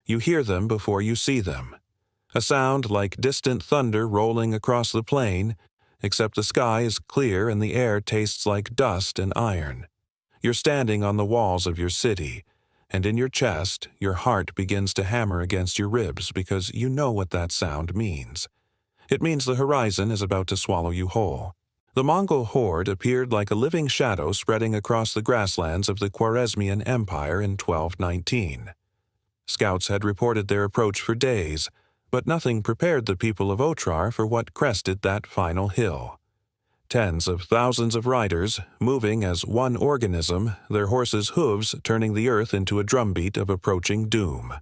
You hear them before you see them. A sound like distant thunder rolling across the plain, except the sky is clear and the air tastes like dust and iron. You're standing on the walls of your city, and in your chest, your heart begins to hammer against your ribs because you know what that sound means. It means the horizon is about to swallow you whole. The Mongol horde appeared like a living shadow spreading across the grasslands of the Khwarezmian Empire in 1219. Scouts had reported their approach for days, but nothing prepared the people of Otrar for what crested that final hill. Tens of thousands of riders, moving as one organism, their horses' hooves turning the earth into a drumbeat of approaching doom.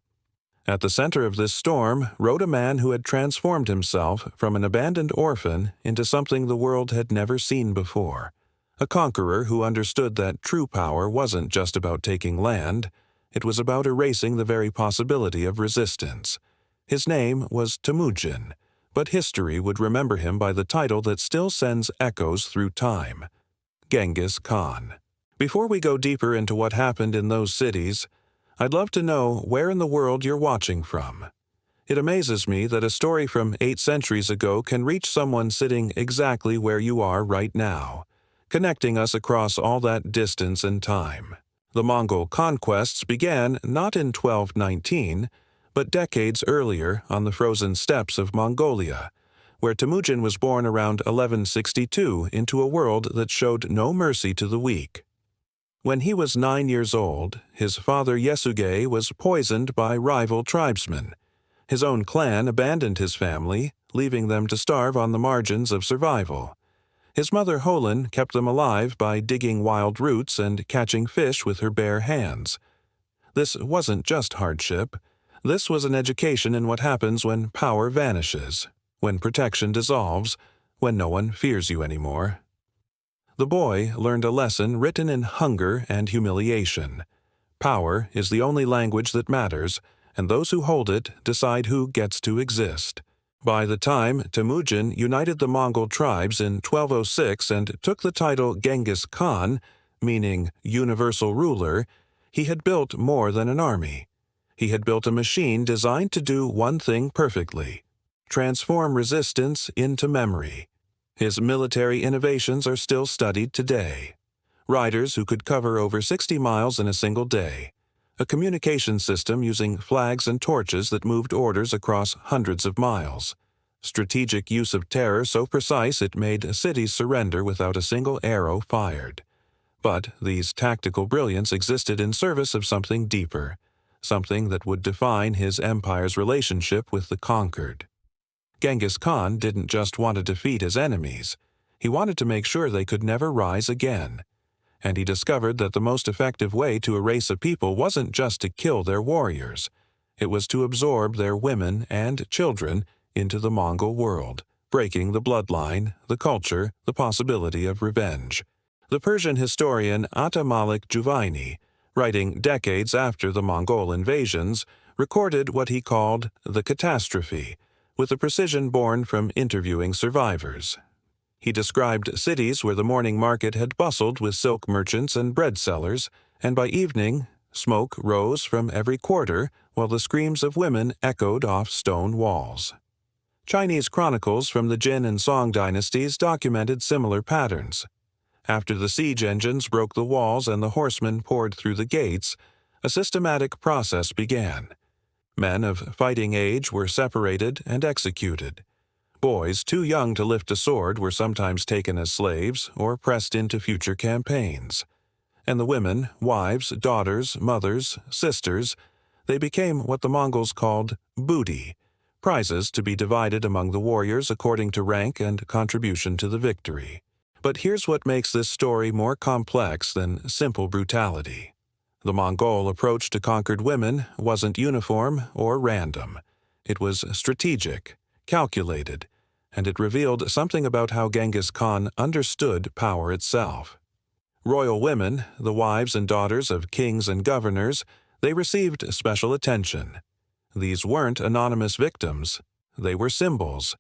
At the center of this storm rode a man who had transformed himself from an abandoned orphan into something the world had never seen before. A conqueror who understood that true power wasn't just about taking land, it was about erasing the very possibility of resistance. His name was Temujin, but history would remember him by the title that still sends echoes through time: Genghis Khan. Before we go deeper into what happened in those cities, I'd love to know where in the world you're watching from. It amazes me that a story from 8 centuries ago can reach someone sitting exactly where you are right now, connecting us across all that distance and time. The Mongol conquests began not in 1219, but decades earlier on the frozen steppes of Mongolia, where Temujin was born around 1162 into a world that showed no mercy to the weak. When he was 9 years old, his father Yesuge was poisoned by rival tribesmen. His own clan abandoned his family, leaving them to starve on the margins of survival. His mother Holin kept them alive by digging wild roots and catching fish with her bare hands. This wasn't just hardship. This was an education in what happens when power vanishes, when protection dissolves, when no one fears you anymore. The boy learned a lesson written in hunger and humiliation. Power is the only language that matters, and those who hold it decide who gets to exist. By the time Temujin united the Mongol tribes in 1206 and took the title Genghis Khan, meaning universal ruler, he had built more than an army. He had built a machine designed to do one thing perfectly: transform resistance into memory. His military innovations are still studied today. Riders who could cover over 60 miles in a single day. A communication system using flags and torches that moved orders across hundreds of miles. Strategic use of terror so precise it made cities surrender without a single arrow fired. But these tactical brilliance existed in service of something deeper, something that would define his empire's relationship with the conquered. Genghis Khan didn't just want to defeat his enemies. He wanted to make sure they could never rise again. And he discovered that the most effective way to erase a people wasn't just to kill their warriors. It was to absorb their women and children into the Mongol world, breaking the bloodline, the culture, the possibility of revenge. The Persian historian Ata Malik Juvaini, writing decades after the Mongol invasions, recorded what he called the catastrophe, with a precision born from interviewing survivors. He described cities where the morning market had bustled with silk merchants and bread sellers, and by evening, smoke rose from every quarter while the screams of women echoed off stone walls. Chinese chronicles from the Jin and Song dynasties documented similar patterns. After the siege engines broke the walls and the horsemen poured through the gates, a systematic process began. Men of fighting age were separated and executed. Boys too young to lift a sword were sometimes taken as slaves or pressed into future campaigns. And the women, wives, daughters, mothers, sisters, they became what the Mongols called booty, prizes to be divided among the warriors according to rank and contribution to the victory. But here's what makes this story more complex than simple brutality. The Mongol approach to conquered women wasn't uniform or random. It was strategic, calculated, and it revealed something about how Genghis Khan understood power itself. Royal women, the wives and daughters of kings and governors, they received special attention. These weren't anonymous victims. They were symbols.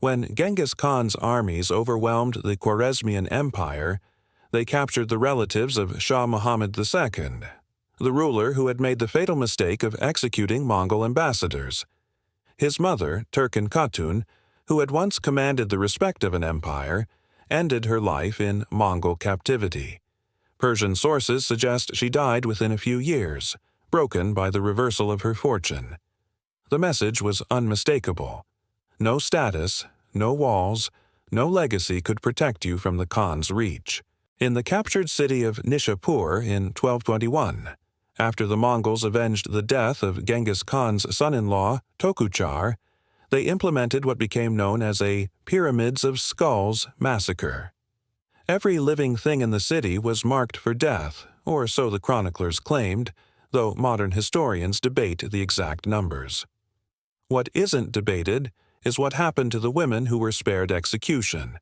When Genghis Khan's armies overwhelmed the Khwarezmian Empire, they captured the relatives of Shah Muhammad II. the ruler who had made the fatal mistake of executing Mongol ambassadors. His mother, Turkan Khatun, who had once commanded the respect of an empire, ended her life in Mongol captivity. Persian sources suggest she died within a few years, broken by the reversal of her fortune. The message was unmistakable. No status, no walls, no legacy could protect you from the Khan's reach. In the captured city of Nishapur in 1221, after the Mongols avenged the death of Genghis Khan's son-in-law, Tokuchar, they implemented what became known as a Pyramids of Skulls massacre. Every living thing in the city was marked for death, or so the chroniclers claimed, though modern historians debate the exact numbers. What isn't debated is what happened to the women who were spared execution.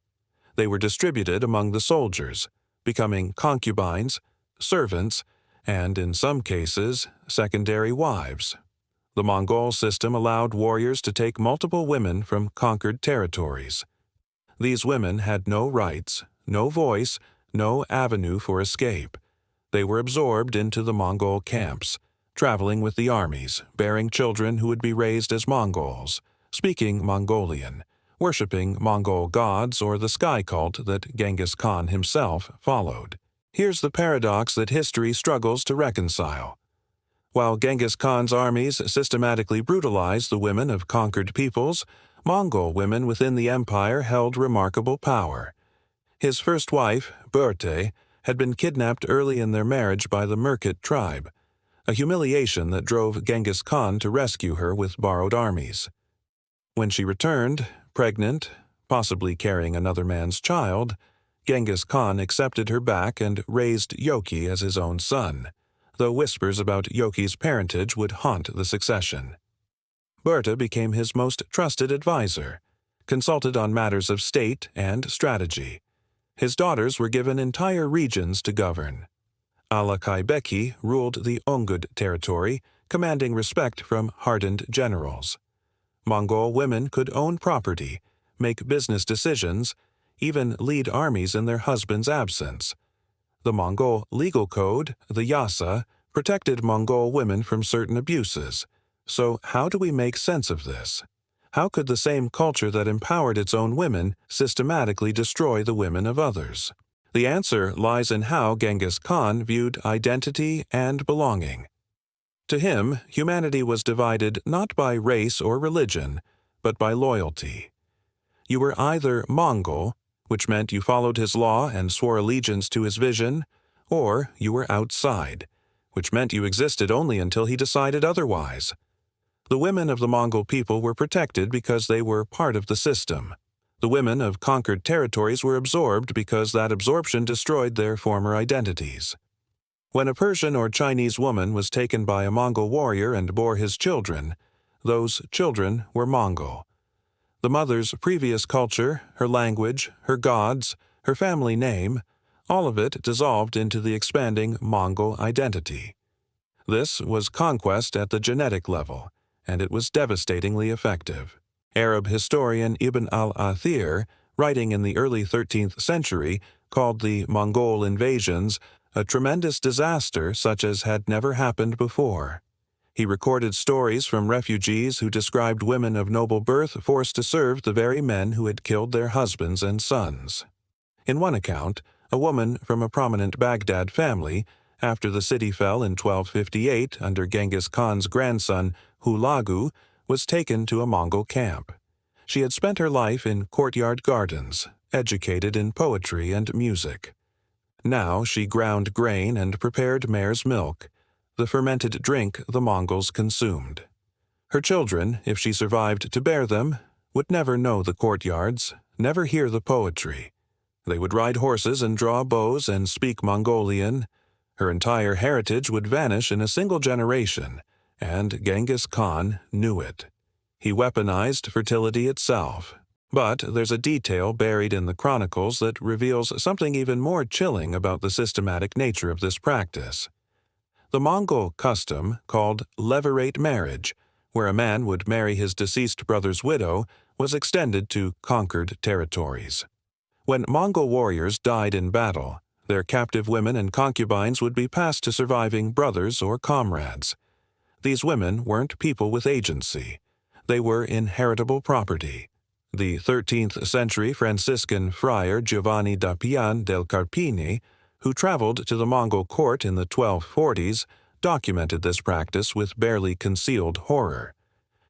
They were distributed among the soldiers, becoming concubines, servants, and, in some cases, secondary wives. The Mongol system allowed warriors to take multiple women from conquered territories. These women had no rights, no voice, no avenue for escape. They were absorbed into the Mongol camps, traveling with the armies, bearing children who would be raised as Mongols, speaking Mongolian, worshipping Mongol gods or the sky cult that Genghis Khan himself followed. Here's the paradox that history struggles to reconcile. While Genghis Khan's armies systematically brutalized the women of conquered peoples, Mongol women within the empire held remarkable power. His first wife, Berte, had been kidnapped early in their marriage by the Merkit tribe, a humiliation that drove Genghis Khan to rescue her with borrowed armies. When she returned, pregnant, possibly carrying another man's child, Genghis Khan accepted her back and raised Yoki as his own son, though whispers about Yoki's parentage would haunt the succession. Berta became his most trusted advisor, consulted on matters of state and strategy. His daughters were given entire regions to govern. Alakai Beki ruled the Ongud territory, commanding respect from hardened generals. Mongol women could own property, make business decisions, even lead armies in their husband's absence. The Mongol legal code, the Yasa, protected Mongol women from certain abuses. So how do we make sense of this? How could the same culture that empowered its own women systematically destroy the women of others? The answer lies in how Genghis Khan viewed identity and belonging. To him, humanity was divided not by race or religion, but by loyalty. You were either Mongol, which meant you followed his law and swore allegiance to his vision, or you were outside, which meant you existed only until he decided otherwise. The women of the Mongol people were protected because they were part of the system. The women of conquered territories were absorbed because that absorption destroyed their former identities. When a Persian or Chinese woman was taken by a Mongol warrior and bore his children, those children were Mongol. The mother's previous culture, her language, her gods, her family name, all of it dissolved into the expanding Mongol identity. This was conquest at the genetic level, and it was devastatingly effective. Arab historian Ibn al-Athir, writing in the early 13th century, called the Mongol invasions a tremendous disaster such as had never happened before. He recorded stories from refugees who described women of noble birth forced to serve the very men who had killed their husbands and sons. In one account, a woman from a prominent Baghdad family, after the city fell in 1258 under Genghis Khan's grandson Hulagu, was taken to a Mongol camp. She had spent her life in courtyard gardens, educated in poetry and music. Now she ground grain and prepared mare's milk, the fermented drink the Mongols consumed. Her children, if she survived to bear them, would never know the courtyards, never hear the poetry. They would ride horses and draw bows and speak Mongolian. Her entire heritage would vanish in a single generation, and Genghis Khan knew it. He weaponized fertility itself. But there's a detail buried in the chronicles that reveals something even more chilling about the systematic nature of this practice. The Mongol custom, called levirate marriage, where a man would marry his deceased brother's widow, was extended to conquered territories. When Mongol warriors died in battle, Their captive women and concubines would be passed to surviving brothers or comrades. These women weren't people with agency. They were inheritable property. The 13th century Franciscan friar Giovanni da Pian del Carpini, who traveled to the Mongol court in the 1240s, documented this practice with barely concealed horror.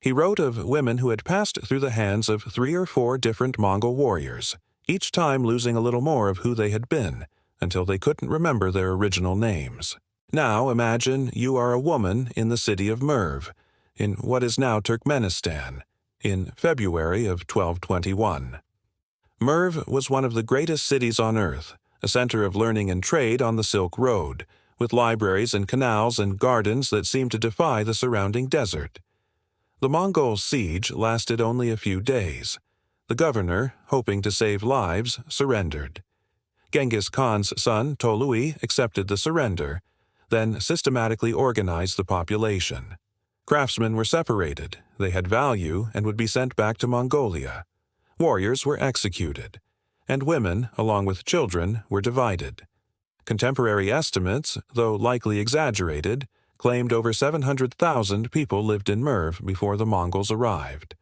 He wrote of women who had passed through the hands of 3 or 4 different Mongol warriors, each time losing a little more of who they had been, until they couldn't remember their original names. Now imagine you are a woman in the city of Merv, in what is now Turkmenistan, in February of 1221. Merv was one of the greatest cities on earth, a center of learning and trade on the Silk Road, with libraries and canals and gardens that seemed to defy the surrounding desert. The Mongol siege lasted only a few days. The governor, hoping to save lives, surrendered. Genghis Khan's son Tolui accepted the surrender, then systematically organized the population. Craftsmen were separated, they had value and would be sent back to Mongolia. Warriors were executed, and women, along with children, were divided. Contemporary estimates, though likely exaggerated, claimed over 700,000 people lived in Merv before the Mongols arrived.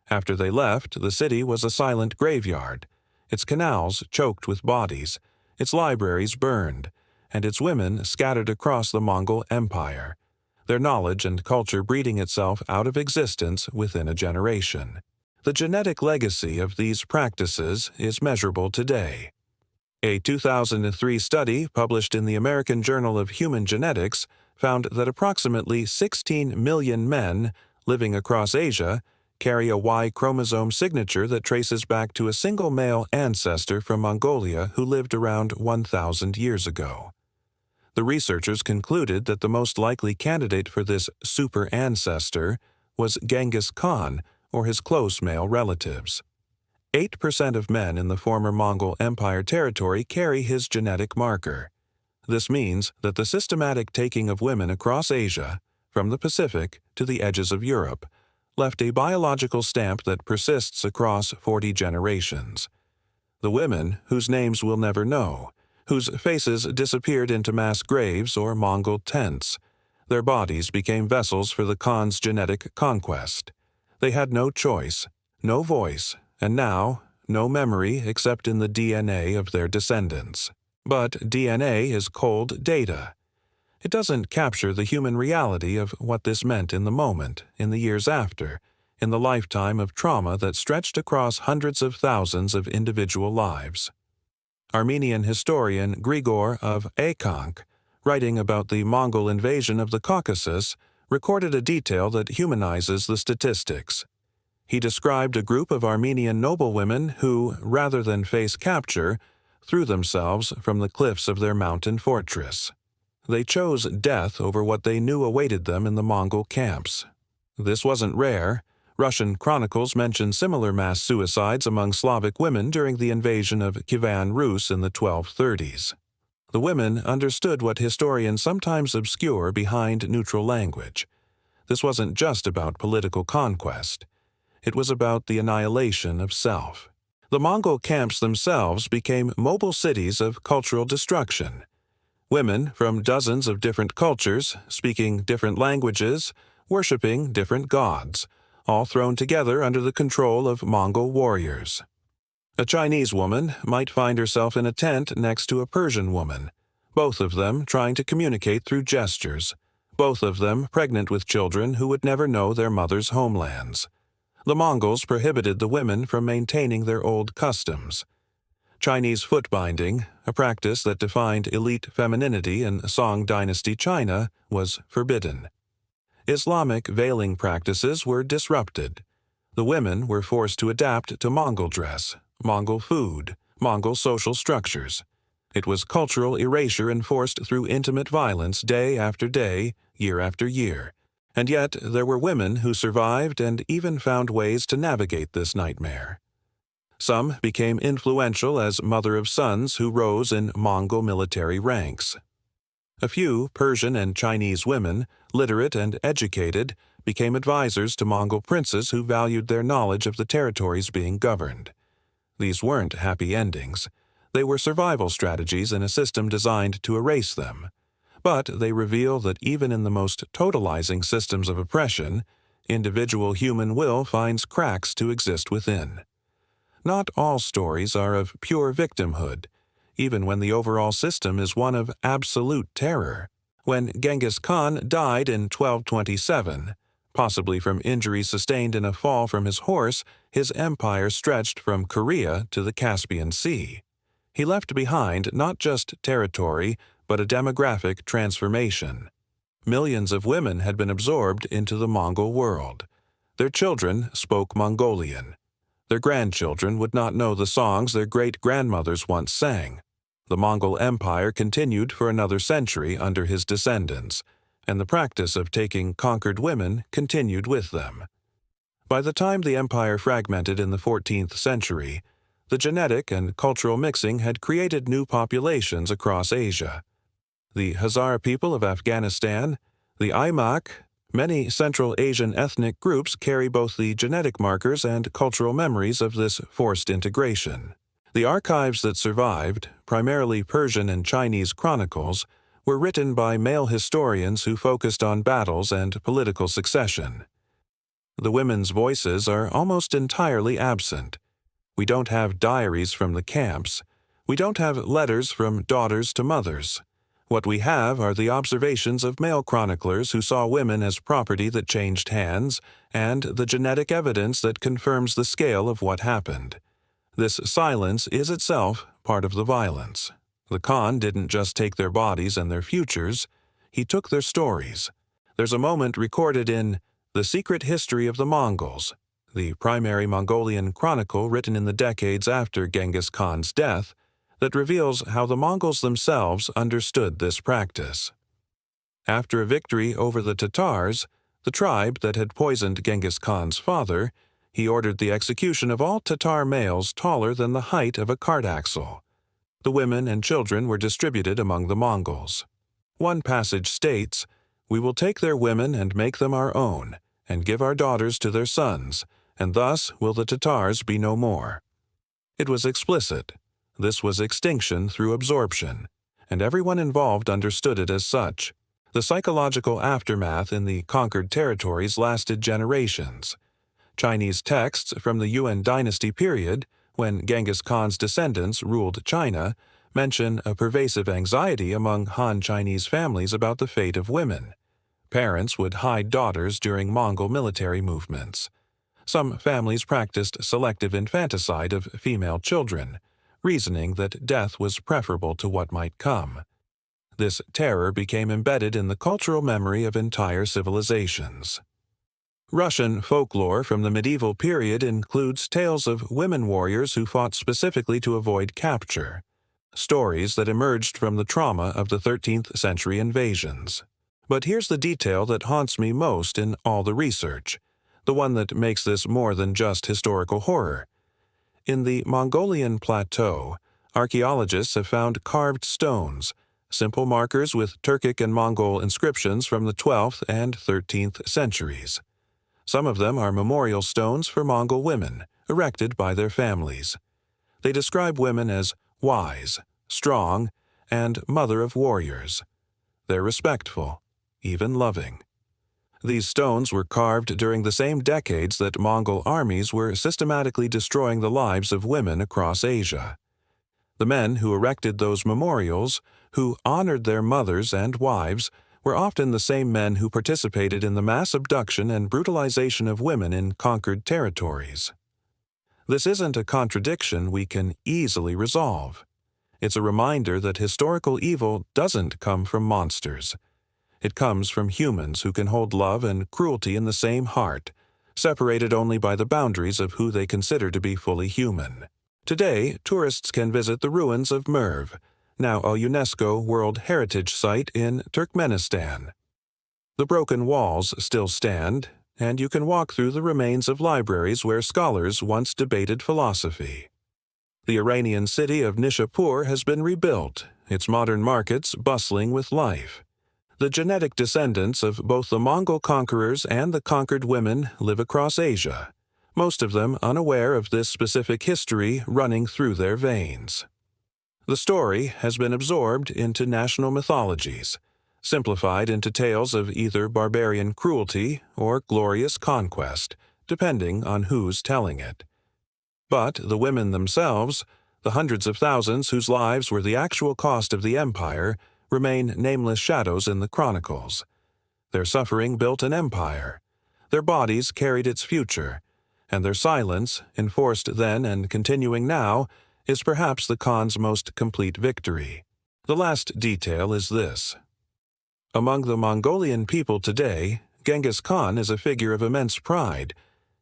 After they left, the city was a silent graveyard, its canals choked with bodies, its libraries burned, and its women scattered across the Mongol Empire, their knowledge and culture breeding itself out of existence within a generation. The genetic legacy of these practices is measurable today. A 2003 study published in the American Journal of Human Genetics found that approximately 16 million men living across Asia carry a Y chromosome signature that traces back to a single male ancestor from Mongolia who lived around 1,000 years ago. The researchers concluded that the most likely candidate for this super ancestor was Genghis Khan or his close male relatives. 8% of men in the former Mongol Empire territory carry his genetic marker. This means that the systematic taking of women across Asia, from the Pacific to the edges of Europe, left a biological stamp that persists across 40 generations. The women, whose names we'll never know, whose faces disappeared into mass graves or Mongol tents. Their bodies became vessels for the Khan's genetic conquest. They had no choice, no voice, and now, no memory except in the DNA of their descendants. But DNA is cold data. It doesn't capture the human reality of what this meant in the moment, in the years after, in the lifetime of trauma that stretched across hundreds of thousands of individual lives. Armenian historian Grigor of Akank, writing about the Mongol invasion of the Caucasus, recorded a detail that humanizes the statistics. He described a group of Armenian noblewomen who, rather than face capture, threw themselves from the cliffs of their mountain fortress. They chose death over what they knew awaited them in the Mongol camps. This wasn't rare. Russian chronicles mention similar mass suicides among Slavic women during the invasion of Kievan Rus in the 1230s. The women understood what historians sometimes obscure behind neutral language. This wasn't just about political conquest. It was about the annihilation of self. The Mongol camps themselves became mobile cities of cultural destruction. Women from dozens of different cultures, speaking different languages, worshipping different gods, all thrown together under the control of Mongol warriors. A Chinese woman might find herself in a tent next to a Persian woman, both of them trying to communicate through gestures, both of them pregnant with children who would never know their mothers' homelands. The Mongols prohibited the women from maintaining their old customs. Chinese foot binding, a practice that defined elite femininity in Song dynasty China, was forbidden. Islamic veiling practices were disrupted. The women were forced to adapt to Mongol dress, Mongol food, Mongol social structures. It was cultural erasure enforced through intimate violence day after day, year after year. And yet there were women who survived and even found ways to navigate this nightmare. Some became influential as mother of sons who rose in Mongol military ranks. A few Persian and Chinese women, literate and educated, became advisors to Mongol princes who valued their knowledge of the territories being governed. These weren't happy endings. They were survival strategies in a system designed to erase them. But they reveal that even in the most totalizing systems of oppression, individual human will finds cracks to exist within. Not all stories are of pure victimhood, even when the overall system is one of absolute terror. When Genghis Khan died in 1227, possibly from injuries sustained in a fall from his horse, his empire stretched from Korea to the Caspian Sea. He left behind not just territory, but a demographic transformation. Millions of women had been absorbed into the Mongol world. Their children spoke Mongolian. Their grandchildren would not know the songs their great-grandmothers once sang. The Mongol Empire continued for another century under his descendants, and the practice of taking conquered women continued with them. By the time the empire fragmented in the 14th century, the genetic and cultural mixing had created new populations across Asia. The Hazara people of Afghanistan, the Aimaq, many Central Asian ethnic groups carry both the genetic markers and cultural memories of this forced integration. The archives that survived, primarily Persian and Chinese chronicles, were written by male historians who focused on battles and political succession. The women's voices are almost entirely absent. We don't have diaries from the camps. We don't have letters from daughters to mothers. What we have are the observations of male chroniclers who saw women as property that changed hands, and the genetic evidence that confirms the scale of what happened. This silence is itself part of the violence. The Khan didn't just take their bodies and their futures, he took their stories. There's a moment recorded in The Secret History of the Mongols, the primary Mongolian chronicle written in the decades after Genghis Khan's death, that reveals how the Mongols themselves understood this practice. After a victory over the Tatars, the tribe that had poisoned Genghis Khan's father, he ordered the execution of all Tatar males taller than the height of a cart axle. The women and children were distributed among the Mongols. One passage states, "We will take their women and make them our own, and give our daughters to their sons, and thus will the Tatars be no more." It was explicit. This was extinction through absorption, and everyone involved understood it as such. The psychological aftermath in the conquered territories lasted generations. Chinese texts from the Yuan dynasty period, when Genghis Khan's descendants ruled China, mention a pervasive anxiety among Han Chinese families about the fate of women. Parents would hide daughters during Mongol military movements. Some families practiced selective infanticide of female children, reasoning that death was preferable to what might come. This terror became embedded in the cultural memory of entire civilizations. Russian folklore from the medieval period includes tales of women warriors who fought specifically to avoid capture, stories that emerged from the trauma of the 13th century invasions. But here's the detail that haunts me most in all the research, the one that makes this more than just historical horror. In the Mongolian plateau, archaeologists have found carved stones, simple markers with Turkic and Mongol inscriptions from the 12th and 13th centuries. Some of them are memorial stones for Mongol women, erected by their families. They describe women as wise, strong, and mother of warriors. They're respectful, even loving. These stones were carved during the same decades that Mongol armies were systematically destroying the lives of women across Asia. The men who erected those memorials, who honored their mothers and wives, were often the same men who participated in the mass abduction and brutalization of women in conquered territories. This isn't a contradiction we can easily resolve. It's a reminder that historical evil doesn't come from monsters. It comes from humans who can hold love and cruelty in the same heart, separated only by the boundaries of who they consider to be fully human. Today, tourists can visit the ruins of Merv, now a UNESCO World Heritage Site in Turkmenistan. The broken walls still stand, and you can walk through the remains of libraries where scholars once debated philosophy. The Iranian city of Nishapur has been rebuilt, its modern markets bustling with life. The genetic descendants of both the Mongol conquerors and the conquered women live across Asia, most of them unaware of this specific history running through their veins. The story has been absorbed into national mythologies, simplified into tales of either barbarian cruelty or glorious conquest, depending on who's telling it. But the women themselves, the hundreds of thousands whose lives were the actual cost of the empire, remain nameless shadows in the chronicles. Their suffering built an empire. Their bodies carried its future, and their silence, enforced then and continuing now, is perhaps the Khan's most complete victory. The last detail is this. Among the Mongolian people today, Genghis Khan is a figure of immense pride.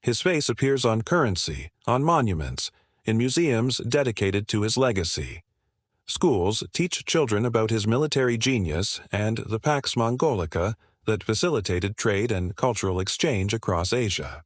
His face appears on currency, on monuments, in museums dedicated to his legacy. Schools teach children about his military genius and the Pax Mongolica that facilitated trade and cultural exchange across Asia.